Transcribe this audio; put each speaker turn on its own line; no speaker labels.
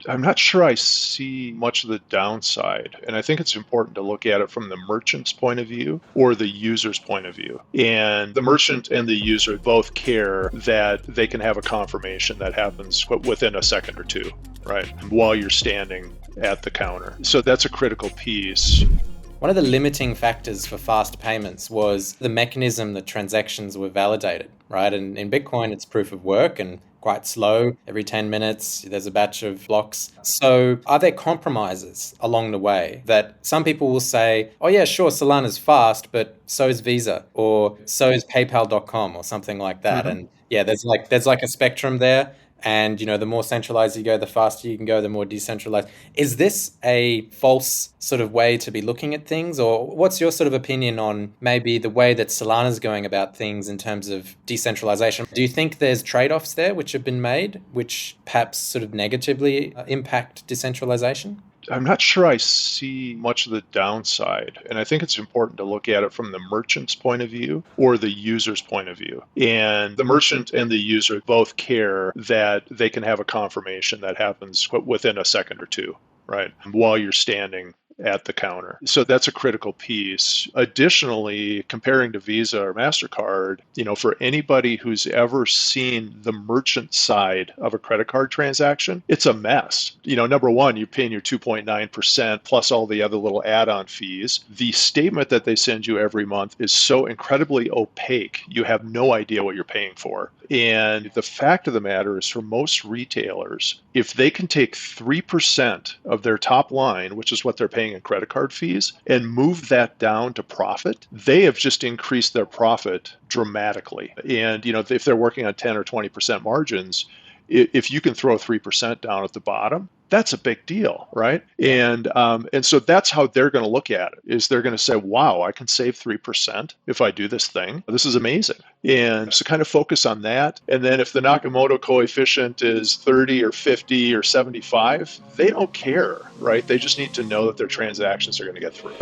I'm not sure I see much of the downside. And I think it's important to look at it from the merchant's point of view or the user's point of view. And the merchant and the user both care that they can have a confirmation that happens within a second or two, right? While you're standing at the counter. So that's a critical piece.
One of the limiting factors for fast payments was the mechanism that transactions were validated, right? And in Bitcoin, it's proof of work and quite slow. Every 10 minutes, there's a batch of blocks. So are there compromises along the way that some people will say, oh yeah, sure, Solana's fast, but so is Visa or so is PayPal.com or something like that. And yeah, there's like a spectrum there. And, the more centralized you go, the faster you can go, the more decentralized. Is this a false sort of way to be looking at things? Or what's your sort of opinion on maybe the way that Solana's going about things in terms of decentralization? Do you think there's trade-offs there which have been made, which perhaps sort of negatively impact decentralization?
I'm not sure I see much of the downside. And I think it's important to look at it from the merchant's point of view or the user's point of view. And the merchant and the user both care that they can have a confirmation that happens within a second or two, right? While you're standing at the counter. So that's a critical piece. Additionally, comparing to Visa or MasterCard, for anybody who's ever seen the merchant side of a credit card transaction, it's a mess. Number one, you're paying your 2.9% plus all the other little add-on fees. The statement that they send you every month is so incredibly opaque, you have no idea what you're paying for. And the fact of the matter is, for most retailers, if they can take 3% of their top line, which is what they're paying in credit card fees, and move that down to profit, they have just increased their profit dramatically. And, if they're working on 10 or 20% margins, if you can throw 3% down at the bottom, that's a big deal, right? And so that's how they're going to look at it, is they're going to say, wow, I can save 3% if I do this thing. This is amazing. And so kind of focus on that. And then if the Nakamoto coefficient is 30 or 50 or 75, they don't care, right? They just need to know that their transactions are going to get through.